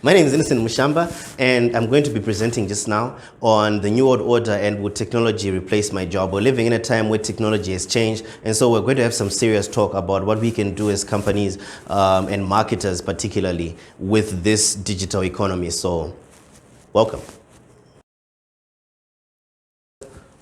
My name is Innocent Mushamba, and I'm going to be presenting just now on the New World Order and would technology replace my job. We're living in a time where technology has changed, and so we're going to have some serious talk about what we can do as companies and marketers particularly with this digital economy. So, welcome.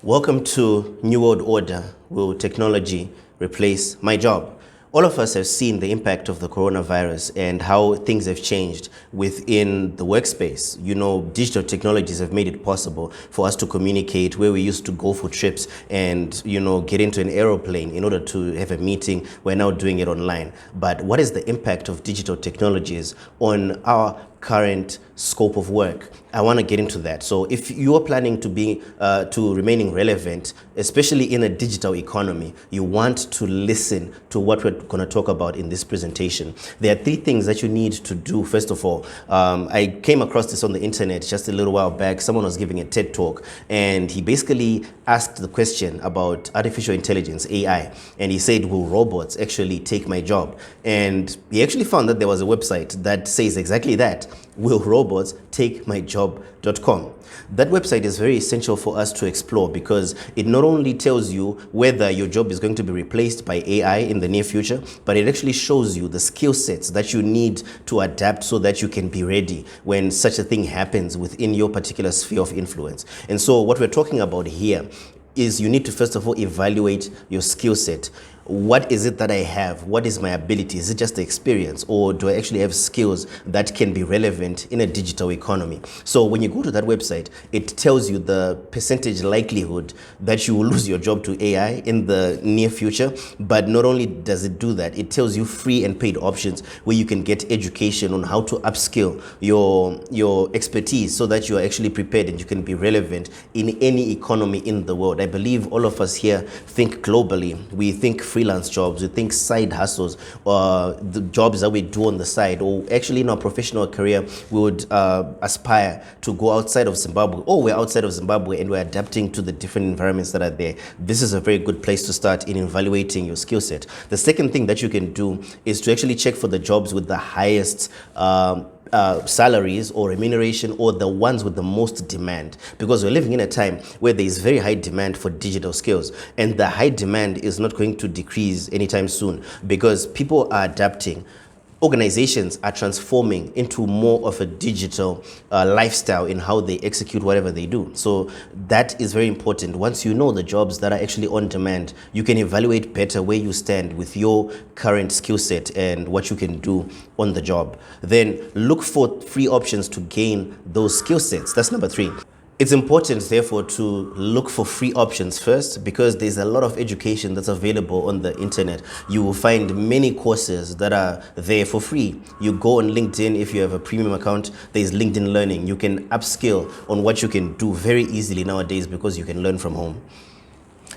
Welcome to New World Order. Will technology replace my job? All of us have seen the impact of the coronavirus and how things have changed within the workspace. You know, digital technologies have made it possible for us to communicate where we used to go for trips and, you know, get into an aeroplane in order to have a meeting. We're now doing it online. But what is the impact of digital technologies on our current scope of work? I want to get into that. So if you are planning to be to remaining relevant, especially in a digital economy, you want to listen to what we're going to talk about in this presentation. There are three things that you need to do. First of all, I came across this on the internet just a little while back. Someone was giving a TED talk, and he basically asked the question about artificial intelligence, AI, and he said, will robots actually take my job? And he actually found that there was a website that says exactly that. Will robots take my job.com? That website is very essential for us to explore because it not only tells you whether your job is going to be replaced by AI in the near future, but it actually shows you the skill sets that you need to adapt so that you can be ready when such a thing happens within your particular sphere of influence. And so what we're talking about here is you need to first of all evaluate your skill set. What is it that I have? What is my ability? Is it just the experience, or do I actually have skills that can be relevant in a digital economy? So when you go to that website, it tells you the percentage likelihood that you will lose your job to AI in the near future. But not only does it do that, it tells you free and paid options where you can get education on how to upskill your expertise so that you are actually prepared and you can be relevant in any economy in the world. I believe all of us here think globally. We think freelance jobs, we think side hustles, the jobs that we do on the side, or actually in our professional career, we would aspire to go outside of Zimbabwe, or we're outside of Zimbabwe and we're adapting to the different environments that are there. This is a very good place to start in evaluating your skill set. The second thing that you can do is to actually check for the jobs with the highest salaries or remuneration, or the ones with the most demand, because we're living in a time where there is very high demand for digital skills, and the high demand is not going to decrease anytime soon because people are adapting. Organizations are transforming into more of a digital lifestyle in how they execute whatever they do. So that is very important. Once you know the jobs that are actually on demand, you can evaluate better where you stand with your current skill set and what you can do on the job. Then look for free options to gain those skill sets. That's number 3. It's important, therefore, to look for free options first, because there's a lot of education that's available on the internet. You will find many courses that are there for free. You go on LinkedIn. If you have a premium account, there's LinkedIn Learning. You can upskill on what you can do very easily nowadays because you can learn from home.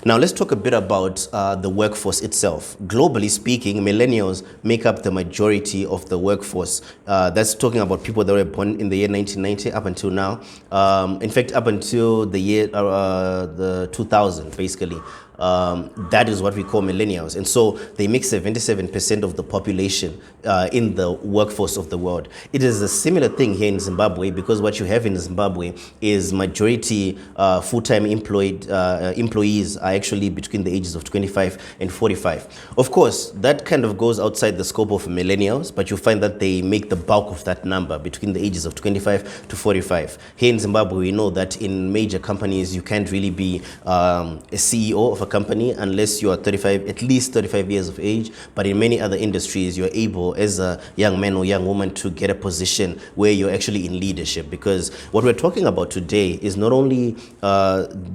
Now let's talk a bit about the workforce itself. Globally speaking, millennials make up the majority of the workforce. That's talking about people that were born in the year 1990 up until now. In fact, up until the year the 2000, basically. That is what we call millennials. And so they make 77% of the population in the workforce of the world. It is a similar thing here in Zimbabwe, because what you have in Zimbabwe is majority full-time employees are actually between the ages of 25 and 45. Of course, that kind of goes outside the scope of millennials, but you find that they make the bulk of that number between the ages of 25 to 45. Here in Zimbabwe, we know that in major companies, you can't really be a CEO of a company unless you are at least 35 years of age. But in many other industries, you're able as a young man or young woman to get a position where you're actually in leadership, because what we're talking about today is not only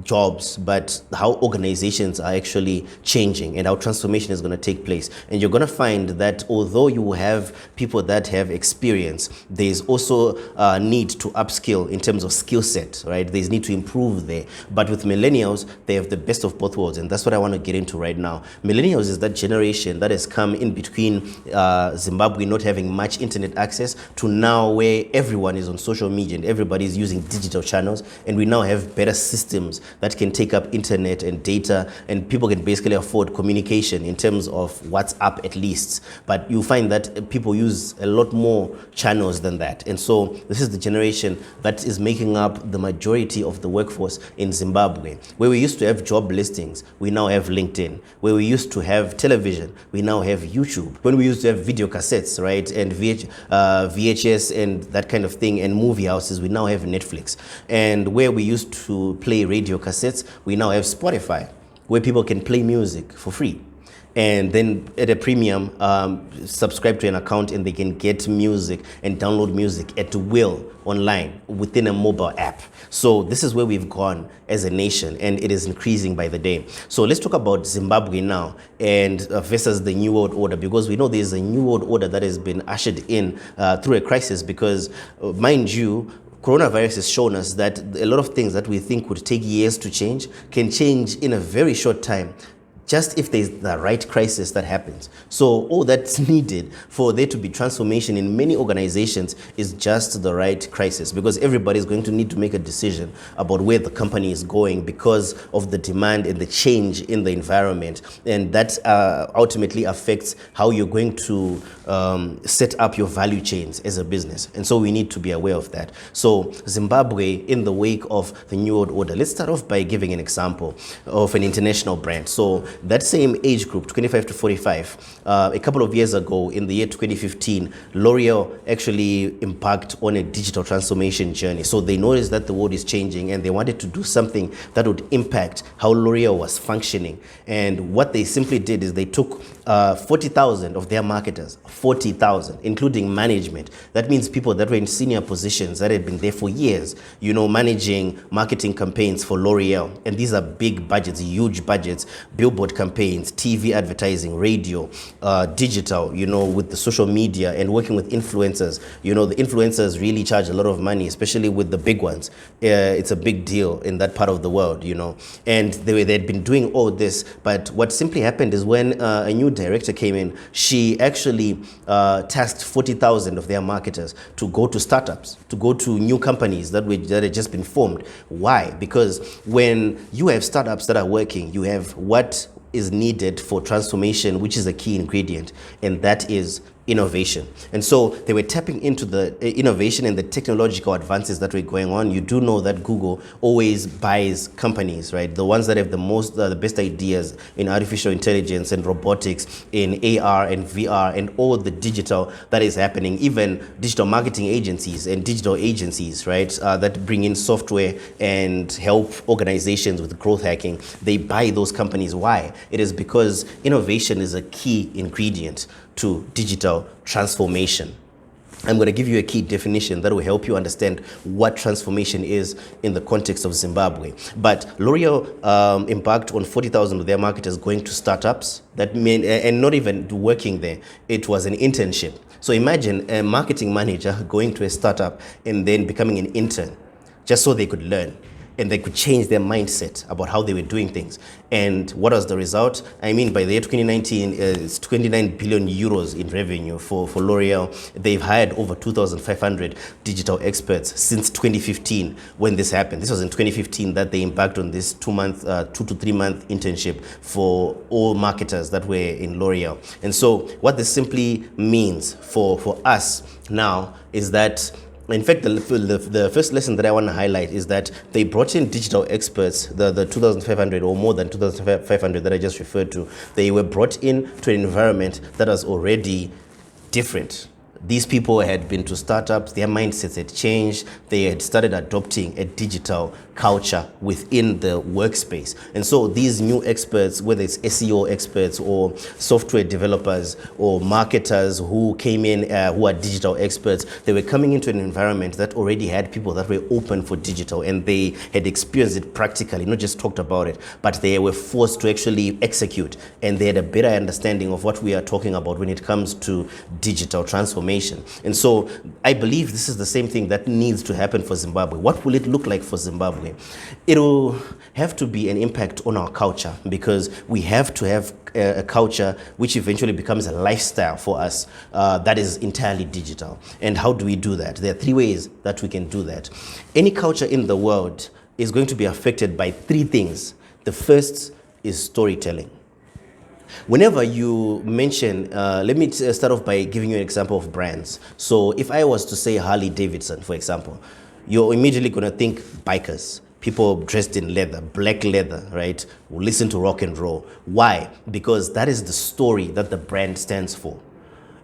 jobs, but how organizations are actually changing and how transformation is going to take place. And you're going to find that although you have people that have experience, there's also a need to upskill in terms of skill set, right? There's need to improve there. But with millennials, they have the best of both worlds. and that's what I want to get into right now. Millennials is that generation that has come in between Zimbabwe not having much internet access to now where everyone is on social media and everybody is using digital channels, and we now have better systems that can take up internet and data, and people can basically afford communication in terms of WhatsApp at least. But you find that people use a lot more channels than that. And so this is the generation that is making up the majority of the workforce in Zimbabwe. Where we used to have job listings, we now have LinkedIn. Where we used to have television, we now have YouTube. When we used to have video cassettes, right, and VHS and that kind of thing, and movie houses, we now have Netflix. And where we used to play radio cassettes, we now have Spotify, where people can play music for free. And then at a premium, subscribe to an account and they can get music and download music at will online within a mobile app. So this is where we've gone as a nation, and it is increasing by the day. So let's talk about Zimbabwe now and versus the New World Order, because we know there's a New World Order that has been ushered in through a crisis because, mind you, coronavirus has shown us that a lot of things that we think would take years to change can change in a very short time, just if there's the right crisis that happens. So all that's needed for there to be transformation in many organizations is just the right crisis, because everybody is going to need to make a decision about where the company is going because of the demand and the change in the environment. And that ultimately affects how you're going to set up your value chains as a business. And so we need to be aware of that. So Zimbabwe, in the wake of the New World Order, let's start off by giving an example of an international brand. So that same age group, 25 to 45, a couple of years ago, in the year 2015, L'Oreal actually embarked on a digital transformation journey. So they noticed that the world is changing and they wanted to do something that would impact how L'Oreal was functioning. And what they simply did is they took 40,000 of their marketers, 40,000, including management. That means people that were in senior positions that had been there for years, managing marketing campaigns for L'Oreal. And these are big budgets, huge budgets, billboard campaigns, TV advertising, radio, digital, with the social media and working with influencers. The influencers really charge a lot of money, especially with the big ones. It's a big deal in that part of the world, And they'd been doing all this, but what simply happened is when a new director came in, she actually tasked 40,000 of their marketers to go to startups, to go to new companies that had just been formed. Why? Because when you have startups that are working, you have what is needed for transformation, which is a key ingredient, and that is innovation. And so they were tapping into the innovation and the technological advances that were going on. You do know that Google always buys companies, right? The ones that have the best ideas in artificial intelligence and robotics, in AR and VR and all the digital that is happening, even digital marketing agencies and digital agencies, right? That bring in software and help organizations with growth hacking. They buy those companies. Why? It is because innovation is a key ingredient to digital transformation. I'm going to give you a key definition that will help you understand what transformation is in the context of Zimbabwe. But L'Oreal embarked on 40,000 of their marketers going to startups. That mean, and not even working there. It was an internship. So imagine a marketing manager going to a startup and then becoming an intern just so they could learn and they could change their mindset about how they were doing things. And what was the result? I mean, by the year 2019, it's 29 billion euros in revenue for L'Oreal. They've hired over 2,500 digital experts since 2015 when this happened. This was in 2015 that they embarked on this 2 to 3 month internship for all marketers that were in L'Oreal. And so what this simply means for us now is that, in fact, the first lesson that I want to highlight is that they brought in digital experts, the 2,500 or more than 2,500 that I just referred to. They were brought in to an environment that was already different. These people had been to startups, their mindsets had changed, they had started adopting a digital culture within the workspace. And so these new experts, whether it's SEO experts or software developers or marketers who came in, who are digital experts, they were coming into an environment that already had people that were open for digital, and they had experienced it practically, not just talked about it, but they were forced to actually execute, and they had a better understanding of what we are talking about when it comes to digital transformation. transformation. And so I believe this is the same thing that needs to happen for Zimbabwe. What will it look like for Zimbabwe? It'll have to be an impact on our culture, because we have to have a culture which eventually becomes a lifestyle for us that is entirely digital. And how do we do that? There are three ways that we can do that. Any culture in the world is going to be affected by three things. The first is storytelling. Whenever you mention, let me start off by giving you an example of brands. So if I was to say Harley Davidson, for example, you're immediately going to think bikers, people dressed in leather, black leather, right? Who listen to rock and roll. Why? Because that is the story that the brand stands for.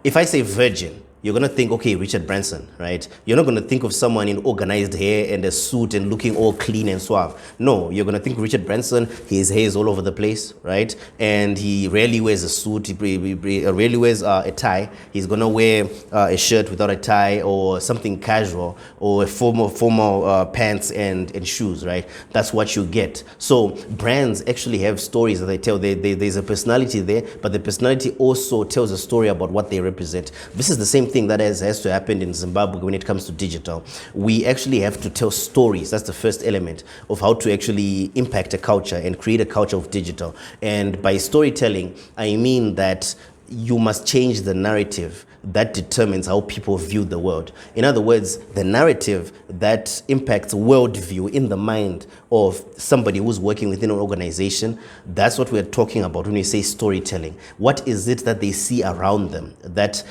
If I say Virgin, you're going to think, okay, Richard Branson, right? You're not going to think of someone in organized hair and a suit and looking all clean and suave. No, you're going to think Richard Branson, his hair is all over the place, right? And he rarely wears a suit, he rarely wears a tie. He's going to wear a shirt without a tie, or something casual, or a formal pants and shoes, right? That's what you get. So brands actually have stories that they tell. There's a personality there, but the personality also tells a story about what they represent. This is the same thing that has to happen in Zimbabwe when it comes to digital. We actually have to tell stories. That's the first element of how to actually impact a culture and create a culture of digital. And by storytelling, I mean that you must change the narrative that determines how people view the world. In other words, the narrative that impacts worldview in the mind of somebody who's working within an organization, that's what we're talking about when we say storytelling. What is it that they see around them that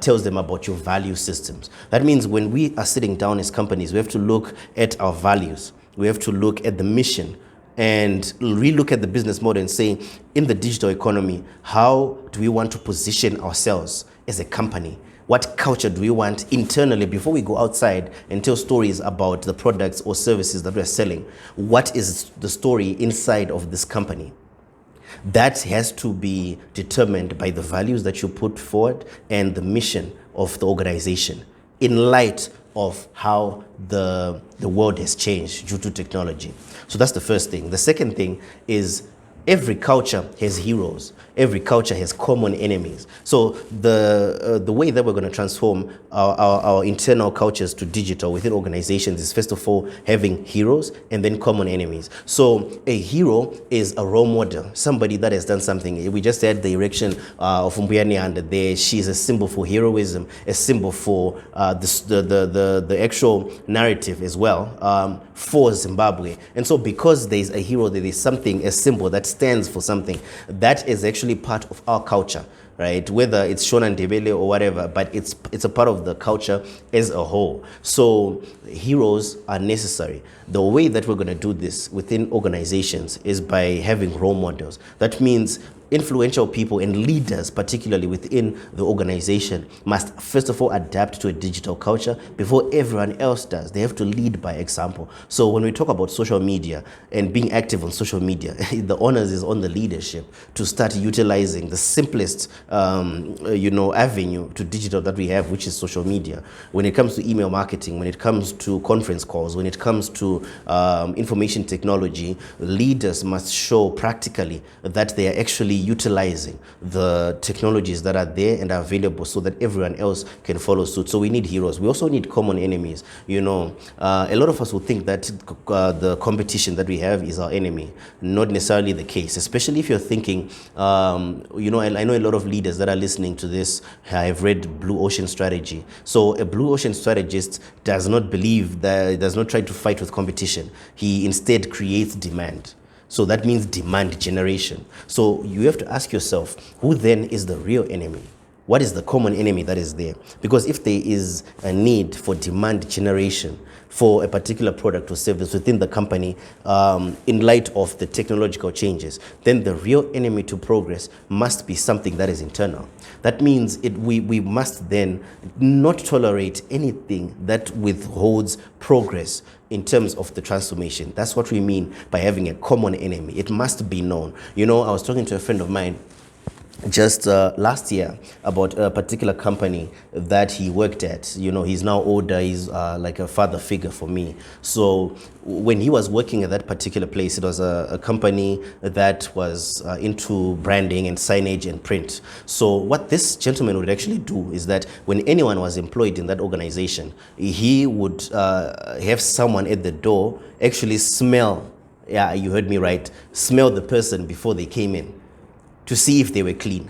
tells them about your value systems? That means when we are sitting down as companies, we have to look at our values. We have to look at the mission, and relook at the business model and say, in the digital economy, how do we want to position ourselves as a company? What culture do we want internally before we go outside and tell stories about the products or services that we're selling? What is the story inside of this company? That has to be determined by the values that you put forward and the mission of the organization, in light of how the world has changed due to technology. So that's the first thing. The second thing is every culture has heroes. Every culture has common enemies. So the way that we're going to transform our internal cultures to digital within organizations is, first of all, having heroes and then common enemies. So a hero is a role model, somebody that has done something. We just had the erection of Mbuyane there. She's a symbol for heroism, a symbol for the actual narrative as well for Zimbabwe. And so because there's a hero, there is something, a symbol that stands for something, that is actually part of our culture, right? Whether it's Shona Ndebele or whatever, but it's a part of the culture as a whole. So heroes are necessary. The way that we're going to do this within organizations is by having role models. That means influential people and leaders, particularly within the organization, must first of all adapt to a digital culture before everyone else does. They have to lead by example. So when we talk about social media and being active on social media, the onus is on the leadership to start utilizing the simplest avenue to digital that we have, which is social media. When it comes to email marketing, when it comes to conference calls, when it comes to information technology, leaders must show practically that they are actually utilizing the technologies that are there and are available so that everyone else can follow suit. So we need heroes. We also need common enemies. A lot of us will think that the competition that we have is our enemy. Not necessarily the case, especially if you're thinking, I know a lot of leaders that are listening to this have read Blue Ocean Strategy. So a Blue Ocean strategist does not try to fight with competition. He instead creates demand. So that means demand generation. So you have to ask yourself, who then is the real enemy? What is the common enemy that is there? Because if there is a need for demand generation for a particular product or service within the company in light of the technological changes, then the real enemy to progress must be something that is internal. That means we must then not tolerate anything that withholds progress in terms of the transformation. That's what we mean by having a common enemy. It must be known. I was talking to a friend of mine just last year about a particular company that he worked at. You know, he's now older. He's like a father figure for me. So when he was working at that particular place, it was a company that was into branding and signage and print. So what this gentleman would actually do is that when anyone was employed in that organization, he would have someone at the door actually smell, yeah, you heard me right, smell the person before they came in to see if they were clean.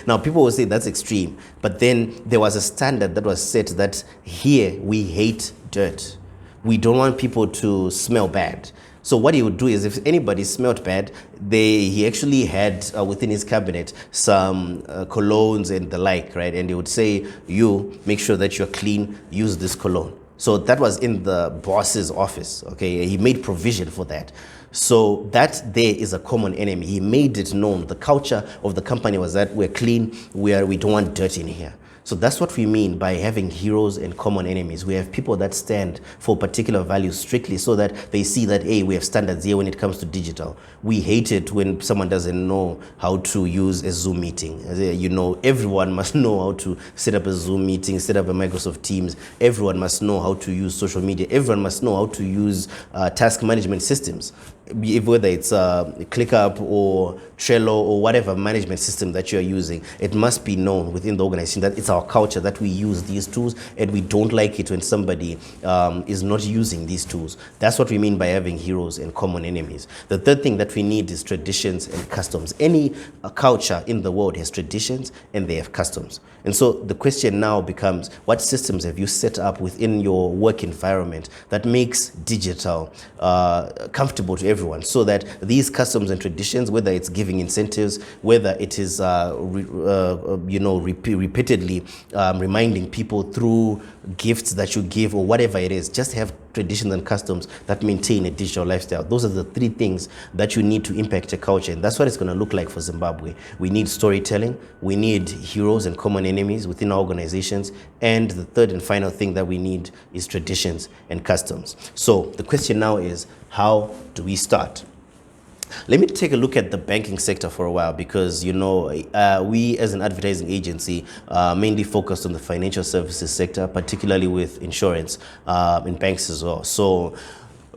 Now, people will say that's extreme, but then there was a standard that was set that here we hate dirt. We don't want people to smell bad. So what he would do is if anybody smelled bad, he actually had within his cabinet some colognes and the like, right? And he would say, you make sure that you're clean, use this cologne. So that was in the boss's office, okay? He made provision for that. So that there is a common enemy. He made it known. The culture of the company was that we're clean, we don't want dirt in here. So that's what we mean by having heroes and common enemies. We have people that stand for particular values strictly so that they see that, hey, we have standards here when it comes to digital. We hate it when someone doesn't know how to use a Zoom meeting. You know, everyone must know how to set up a Zoom meeting, set up a Microsoft Teams. Everyone must know how to use social media. Everyone must know how to use task management systems. Whether it's ClickUp or Trello or whatever management system that you're using, it must be known within the organization that it's our culture that we use these tools, and we don't like it when somebody is not using these tools. That's what we mean by having heroes and common enemies. The third thing that we need is traditions and customs. Any culture in the world has traditions and they have customs. And so the question now becomes, what systems have you set up within your work environment that makes digital comfortable to everyone, so that these customs and traditions, whether it's giving incentives, whether it is repeatedly reminding people through gifts that you give or whatever it is, just have traditions and customs that maintain a digital lifestyle. Those are the three things that you need to impact a culture, and that's what it's going to look like for Zimbabwe. We need storytelling, we need heroes and common enemies within our organizations, and the third and final thing that we need is traditions and customs. So the question now is, how do we start? Let me take a look at the banking sector for a while, because, you know, we as an advertising agency mainly focused on the financial services sector, particularly with insurance and banks as well. So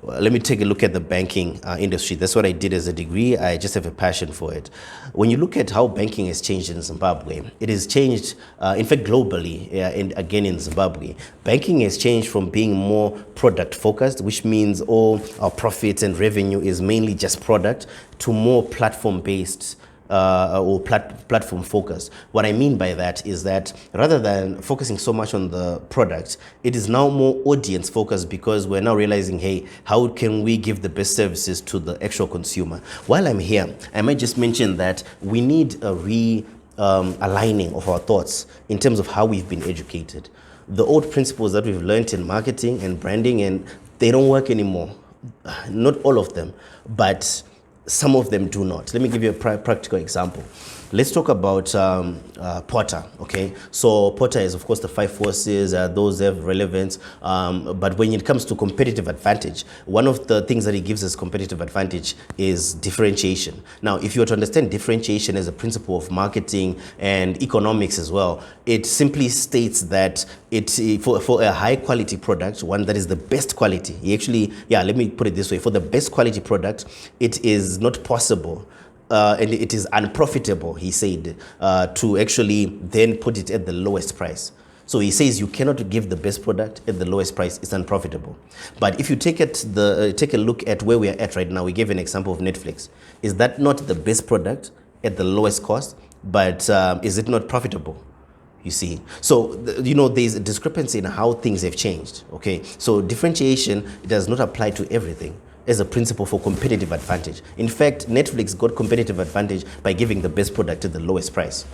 let me take a look at the banking industry. That's what I did as a degree. I just have a passion for it. When you look at how banking has changed in Zimbabwe, it has changed, in fact, globally, and again in Zimbabwe. Banking has changed from being more product focused, which means all our profits and revenue is mainly just product, to more platform based or platform focus. What I mean by that is that rather than focusing so much on the product, it is now more audience focused, because we're now realizing, hey, how can we give the best services to the actual consumer? While I'm here, I might just mention that we need a aligning of our thoughts in terms of how we've been educated. The old principles that we've learned in marketing and branding, and they don't work anymore. Not all of them, but some of them do not. Let me give you a practical example. Let's talk about Porter, okay? So Porter is, of course, the 5 forces. Those have relevance. But when it comes to competitive advantage, one of the things that he gives us competitive advantage is differentiation. Now, if you were to understand differentiation as a principle of marketing and economics as well, it simply states that for a high quality product, one that is the best quality, let me put it this way. For the best quality product, it is not possible and it is unprofitable, he said, to actually then put it at the lowest price. So he says you cannot give the best product at the lowest price. It's unprofitable. But if you take a look at where we are at right now, we gave an example of Netflix. Is that not the best product at the lowest cost? But is it not profitable? You see, so there's a discrepancy in how things have changed. Okay, so differentiation does not apply to everything as a principle for competitive advantage. In fact, Netflix got competitive advantage by giving the best product at the lowest price.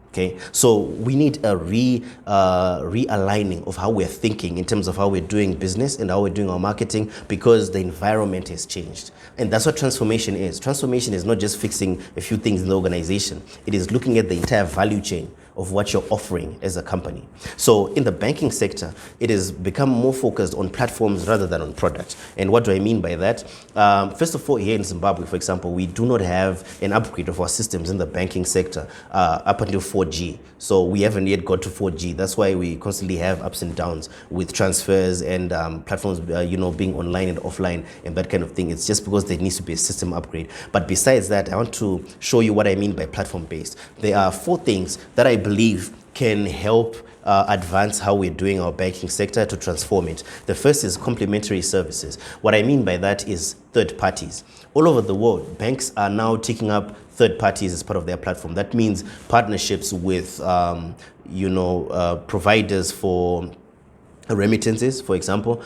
Okay, so we need a realigning of how we're thinking in terms of how we're doing business and how we're doing our marketing, because the environment has changed. And that's what transformation is. Transformation is not just fixing a few things in the organization. It is looking at the entire value chain of what you're offering as a company. So in the banking sector, it has become more focused on platforms rather than on product. And what do I mean by that? First of all, here in Zimbabwe, for example, we do not have an upgrade of our systems in the banking sector up until 4G. So we haven't yet got to 4G. That's why we constantly have ups and downs with transfers and platforms, being online and offline and that kind of thing. It's just because there needs to be a system upgrade. But besides that, I want to show you what I mean by platform-based. There are 4 things that I believe can help advance how we're doing our banking sector to transform it. The first is complementary services. What I mean by that is third parties. All over the world, banks are now taking up third parties as part of their platform. That means partnerships with, providers for remittances, for example,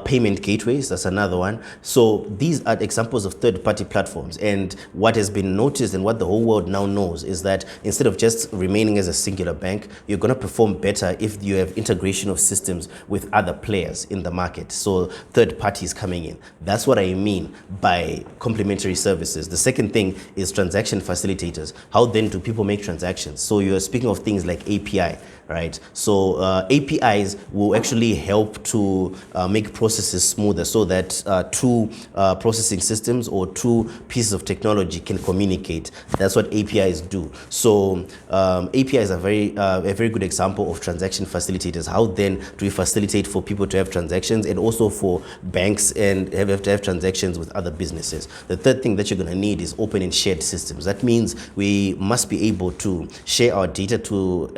payment gateways, that's another one. So these are examples of third-party platforms. And what has been noticed and what the whole world now knows is that instead of just remaining as a singular bank, you're going to perform better if you have integration of systems with other players in the market. So third parties coming in. That's what I mean by complementary services. The second thing is transaction facilitators. How then do people make transactions? So you're speaking of things like API, right? So APIs will actually help to make processes smoother so that 2 processing systems or 2 pieces of technology can communicate. That's what APIs do. So APIs are a very good example of transaction facilitators. How then do we facilitate for people to have transactions and also for banks and have to have transactions with other businesses? The third thing that you're going to need is open and shared systems. That means we must be able to share our data to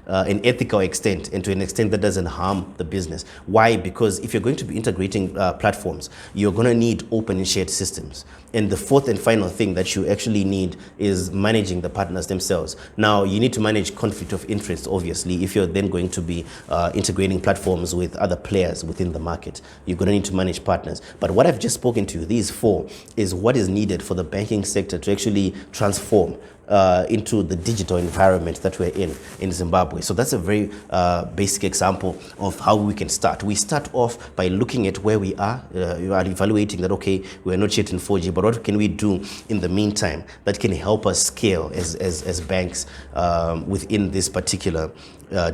an ethical extent and to an extent that doesn't harm the business. Why? Because if you're going to be integrating platforms, you're going to need open and shared systems. And the fourth and final thing that you actually need is managing the partners themselves. Now, you need to manage conflict of interest, obviously, if you're then going to be integrating platforms with other players within the market. You're going to need to manage partners. But what I've just spoken to you, these 4, is what is needed for the banking sector to actually transform into the digital environment that we're in Zimbabwe. So that's a very basic example of how we can start. We start off by looking at where we are evaluating that, okay, we're not yet in 4G, but what can we do in the meantime that can help us scale as banks within this particular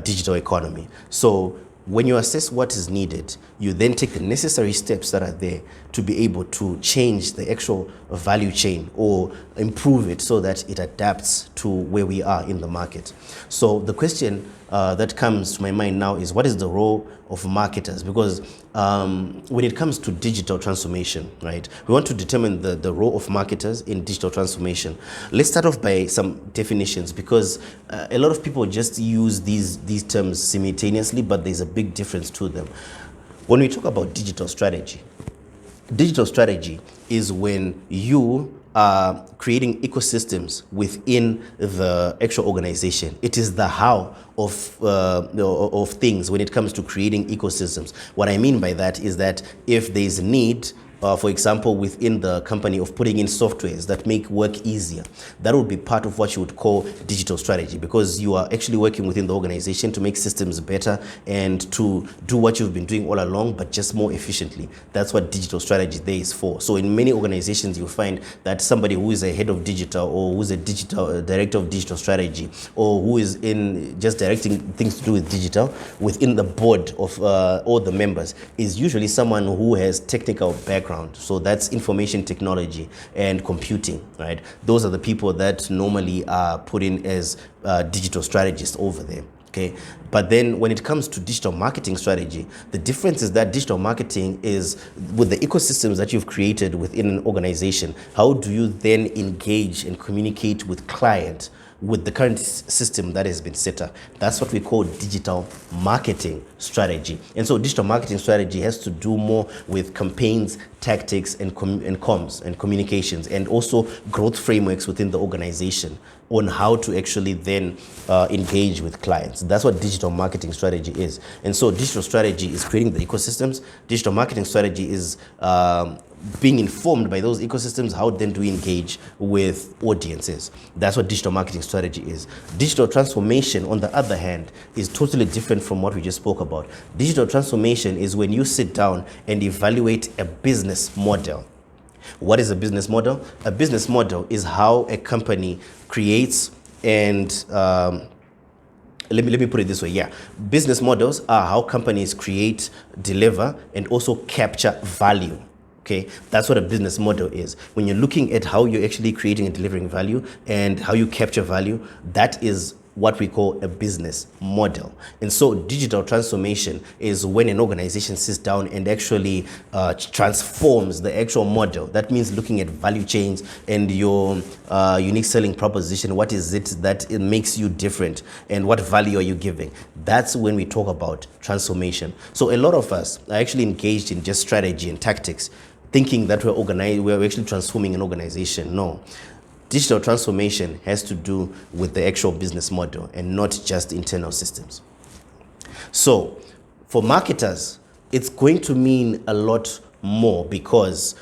digital economy? So when you assess what is needed, you then take the necessary steps that are there to be able to change the actual value chain or improve it so that it adapts to where we are in the market. So the question that comes to my mind now is, what is the role of marketers? Because when it comes to digital transformation, right, we want to determine the role of marketers in digital transformation. Let's start off by some definitions, because a lot of people just use these terms simultaneously, but there's a big difference to them. When we talk about digital strategy is when you are creating ecosystems within the actual organization. It is the how of things when it comes to creating ecosystems. What I mean by that is that if there is a need, for example, within the company of putting in softwares that make work easier, that would be part of what you would call digital strategy, because you are actually working within the organization to make systems better and to do what you've been doing all along, but just more efficiently. That's what digital strategy there is for. So in many organizations, you'll find that somebody who is a head of digital, or who's a digital director of digital strategy, or who is in just directing things to do with digital within the board of all the members, is usually someone who has technical background. So that's information technology and computing, right? Those are the people that normally are put in as digital strategists over there. Okay, but then when it comes to digital marketing strategy, the difference is that digital marketing is with the ecosystems that you've created within an organization. How do you then engage and communicate with clients with the current system that has been set up? That's what we call digital marketing strategy. And so digital marketing strategy has to do more with campaigns, tactics, and comms and communications, and also growth frameworks within the organization on how to actually then engage with clients. That's what digital marketing strategy is. And so digital strategy is creating the ecosystems. Digital marketing strategy is being informed by those ecosystems. How then do we engage with audiences? That's what digital marketing strategy is. Digital transformation, on the other hand, is totally different from what we just spoke about. Digital transformation is when you sit down and evaluate a business model. What is a business model? A business model is how a company creates and let me put it this way. Yeah, business models are how companies create, deliver, and also capture value. Okay, that's what a business model is. When you're looking at how you're actually creating and delivering value and how you capture value, that is what we call a business model. And so digital transformation is when an organization sits down and actually transforms the actual model. That means looking at value chains and your unique selling proposition. What is it that it makes you different, and what value are you giving? That's when we talk about transformation. So a lot of us are actually engaged in just strategy and tactics, thinking that we're actually transforming an organization. No. Digital transformation has to do with the actual business model and not just internal systems. So for marketers, it's going to mean a lot more because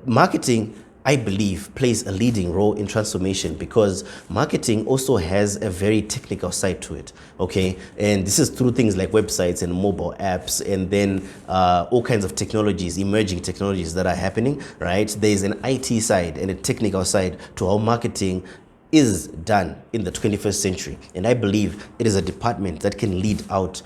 marketing, I believe, plays a leading role in transformation because marketing also has a very technical side to it, okay? And this is through things like websites and mobile apps and then all kinds of technologies, emerging technologies that are happening, right? There's an IT side and a technical side to how marketing is done in the 21st century. And I believe it is a department that can lead out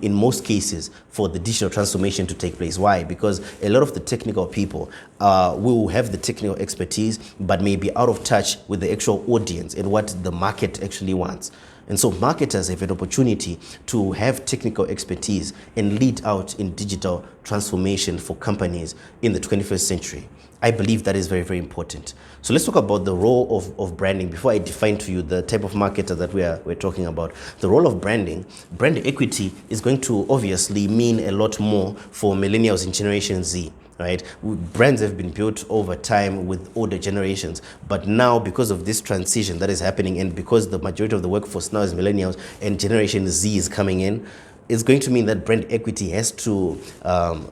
in most cases for the digital transformation to take place. Why? Because a lot of the technical people will have the technical expertise, but may be out of touch with the actual audience and what the market actually wants. And so marketers have an opportunity to have technical expertise and lead out in digital transformation for companies in the 21st century. I believe that is very, very important. So let's talk about the role of branding before I define to you the type of marketer that we're talking about. The role of branding, brand equity is going to obviously mean a lot more for millennials in Generation Z. Right? Brands have been built over time with older generations, but now because of this transition that is happening and because the majority of the workforce now is millennials and Generation Z is coming in, it's going to mean that brand equity has to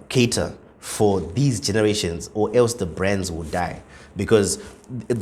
cater for these generations or else the brands will die, because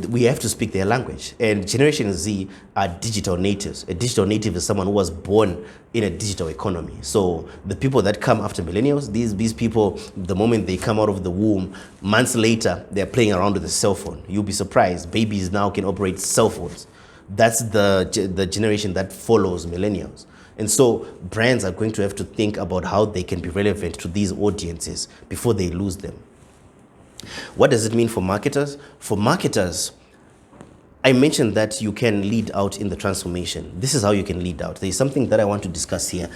we have to speak their language. And Generation Z are digital natives. A digital native is someone who was born in a digital economy. So the people that come after millennials, these people, the moment they come out of the womb, months later, they're playing around with a cell phone. You'll be surprised. Babies now can operate cell phones. That's the generation that follows millennials. And so brands are going to have to think about how they can be relevant to these audiences before they lose them. What does it mean for marketers? For marketers, I mentioned that you can lead out in the transformation. This is how you can lead out. There's something that I want to discuss here.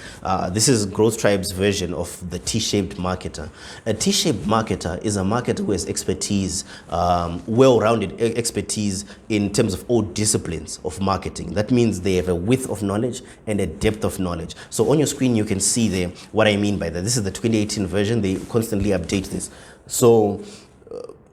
This is Growth Tribe's version of the T-shaped marketer. A T-shaped marketer is a marketer who has expertise, well-rounded expertise in terms of all disciplines of marketing. That means they have a width of knowledge and a depth of knowledge. So on your screen, you can see there what I mean by that. This is the 2018 version. They constantly update this. So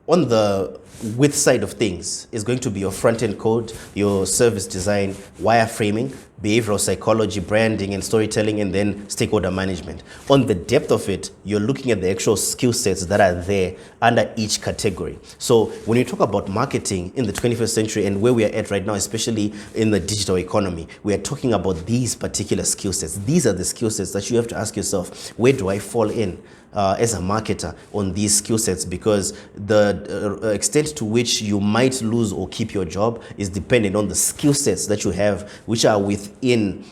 on the width side of things is going to be your front-end code, your service design, wireframing, behavioral psychology, branding and storytelling, and then stakeholder management. On the depth of it, you're looking at the actual skill sets that are there under each category. So when you talk about marketing in the 21st century and where we are at right now, especially in the digital economy, we are talking about these particular skill sets. These are the skill sets that you have to ask yourself, where do I fall in as a marketer on these skill sets? Because the extent to which you might lose or keep your job is dependent on the skill sets that you have, which are within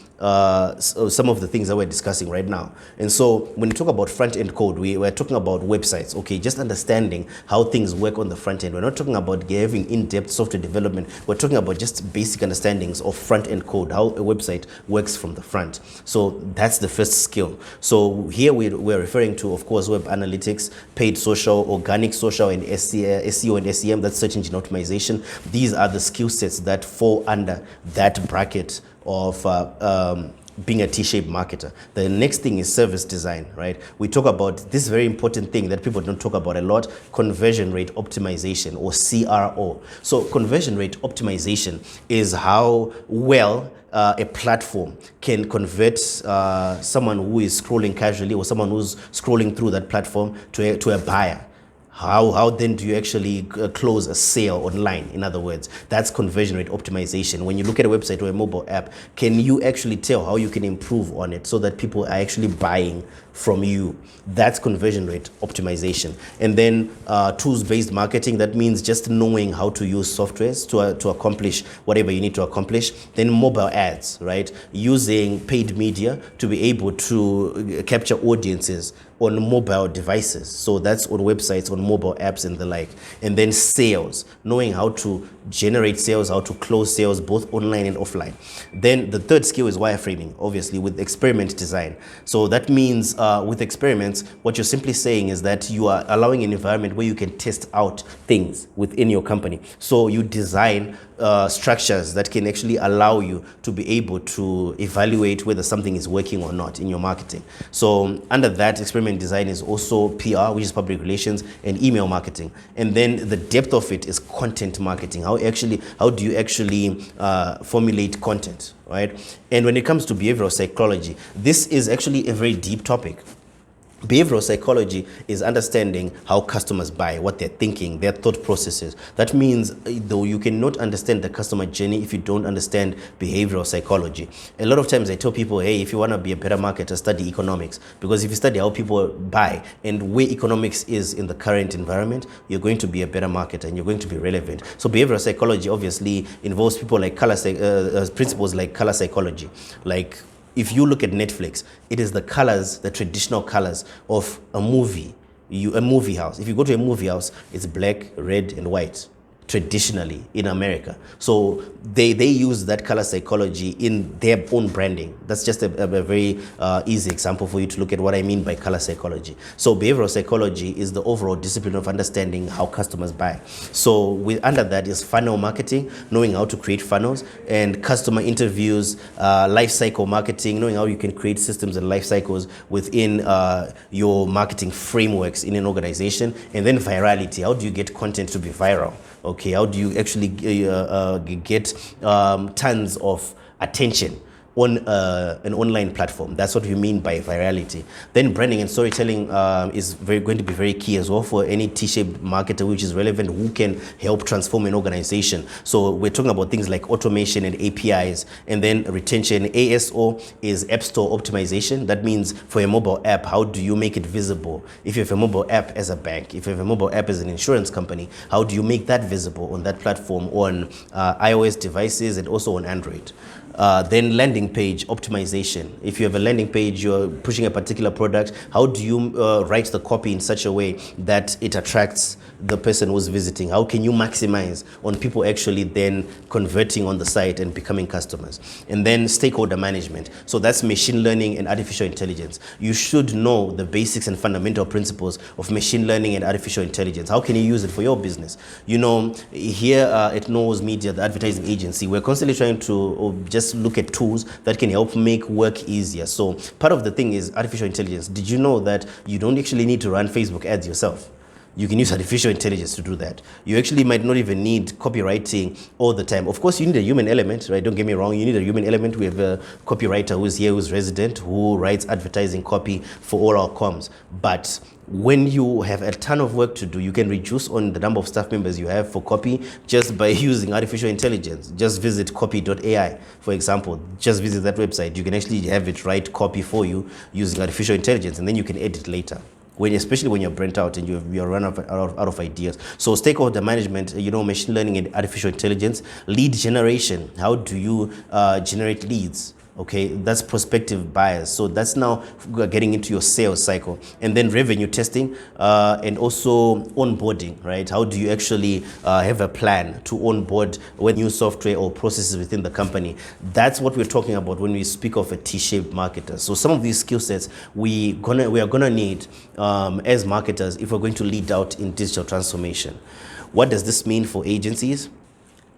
some of the things that we're discussing right now. And so when we talk about front-end code, we're talking about websites, okay, just understanding how things work on the front end. We're not talking about having in-depth software development. We're talking about just basic understandings of front-end code, how a website works from the front. So that's the first skill. So here we're referring to, of course, web analytics, paid social, organic social, and SEO and SEM, that's search engine optimization. These are the skill sets that fall under that bracket of being a T-shaped marketer. The next thing is service design, right? We talk about this very important thing that people don't talk about a lot, conversion rate optimization, or CRO. So conversion rate optimization is how well a platform can convert someone who is scrolling casually or someone who's scrolling through that platform to a buyer. How then do you actually close a sale online? In other words, that's conversion rate optimization. When you look at a website or a mobile app, can you actually tell how you can improve on it so that people are actually buying from you? That's conversion rate optimization. And then tools-based marketing, that means just knowing how to use softwares to accomplish whatever you need to accomplish. Then mobile ads, right? Using paid media to be able to capture audiences on mobile devices. So that's on websites, on mobile apps and the like. And then sales, knowing how to generate sales, how to close sales, both online and offline. Then the third skill is wireframing, obviously, with experiment design. So that means with experiments, what you're simply saying is that you are allowing an environment where you can test out things within your company. So you design structures that can actually allow you to be able to evaluate whether something is working or not in your marketing. So under that, experiment design is also PR, which is public relations, and email marketing. And then the depth of it is content marketing. How do you actually formulate content, right? And when it comes to behavioral psychology, this is actually a very deep topic. Behavioral psychology is understanding how customers buy, what they're thinking, their thought processes. That means, though, you cannot understand the customer journey if you don't understand behavioral psychology. A lot of times I tell people, hey, if you want to be a better marketer, study economics. Because if you study how people buy and where economics is in the current environment, you're going to be a better marketer and you're going to be relevant. So behavioral psychology obviously involves people like principles like color psychology. Like, if you look at Netflix, it is the colors, the traditional colors of a movie, a movie house. If you go to a movie house, it's black, red, and white, traditionally in America. So they use that color psychology in their own branding. That's just a very easy example for you to look at what I mean by color psychology. So behavioral psychology is the overall discipline of understanding how customers buy. So under that is funnel marketing, knowing how to create funnels, and customer interviews, life cycle marketing, knowing how you can create systems and life cycles within your marketing frameworks in an organization, and then virality. How do you get content to be viral? Okay, how do you actually get tons of attention on an online platform? That's what we mean by virality. Then branding and storytelling is going to be very key as well for any T-shaped marketer which is relevant, who can help transform an organization. So we're talking about things like automation and APIs, and then retention. ASO is App Store optimization. That means for a mobile app, how do you make it visible? If you have a mobile app as a bank, if you have a mobile app as an insurance company, how do you make that visible on that platform on iOS devices and also on Android? Then landing page optimization. If you have a landing page, you're pushing a particular product, how do you write the copy in such a way that it attracts the person who's visiting? How can you maximize on people actually then converting on the site and becoming customers? And then stakeholder management. So that's machine learning and artificial intelligence. You should know the basics and fundamental principles of machine learning and artificial intelligence. How can you use it for your business? You know, here at Knowles Media, the advertising agency, we're constantly trying to just look at tools that can help make work easier. So part of the thing is artificial intelligence. Did you know that you don't actually need to run Facebook ads yourself? You can use artificial intelligence to do that. You actually might not even need copywriting all the time. Of course, you need a human element, right? Don't get me wrong. You need a human element. We have a copywriter who's here, who's resident, who writes advertising copy for all our comms. But when you have a ton of work to do, you can reduce on the number of staff members you have for copy just by using artificial intelligence. Just visit copy.ai, for example. Just visit that website. You can actually have it write copy for you using artificial intelligence, and then you can edit later. Especially when you're burnt out and you're run out of ideas. So stakeholder management, machine learning and artificial intelligence. Lead generation, how do you generate leads? Okay, that's prospective buyers. So that's now getting into your sales cycle. And then revenue testing and also onboarding, right? How do you actually have a plan to onboard with new software or processes within the company? That's what we're talking about when we speak of a T-shaped marketer. So some of these skill sets we are gonna need as marketers if we're going to lead out in digital transformation. What does this mean for agencies?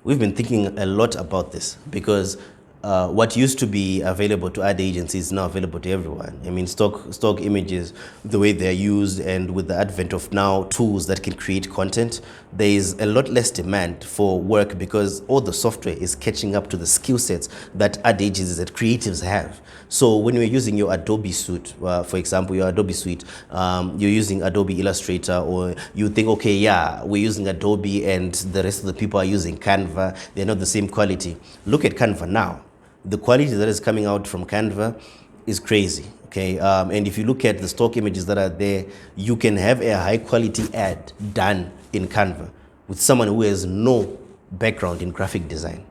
We've been thinking a lot about this because what used to be available to ad agencies is now available to everyone. I mean, stock images, the way they're used, and with the advent of now tools that can create content, there is a lot less demand for work because all the software is catching up to the skill sets that ad agencies, that creatives have. So when you're using your Adobe suite, for example, your Adobe suite, you're using Adobe Illustrator, or you think, okay, yeah, we're using Adobe and the rest of the people are using Canva, they're not the same quality. Look at Canva now. The quality that is coming out from Canva is crazy, okay? And if you look at the stock images that are there, you can have a high quality ad done in Canva with someone who has no background in graphic design.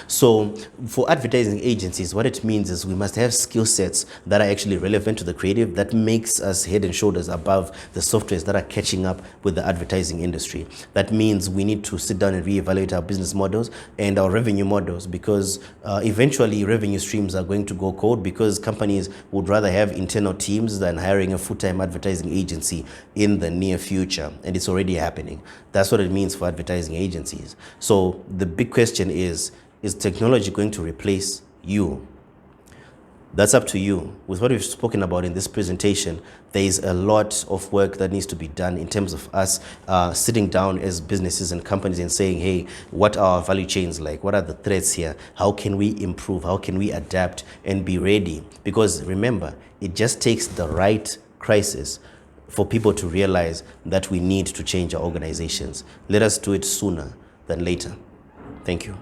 So for advertising agencies, what it means is we must have skill sets that are actually relevant to the creative, that makes us head and shoulders above the softwares that are catching up with the advertising industry. That means we need to sit down and reevaluate our business models and our revenue models, because eventually revenue streams are going to go cold, because companies would rather have internal teams than hiring a full-time advertising agency in the near future. And it's already happening. That's what it means for advertising agencies. So the big question is technology going to replace you? That's up to you. With what we've spoken about in this presentation, there is a lot of work that needs to be done in terms of us sitting down as businesses and companies and saying, hey, what are our value chains like? What are the threats here? How can we improve? How can we adapt and be ready? Because remember, it just takes the right crisis for people to realize that we need to change our organizations. Let us do it sooner than later. Thank you.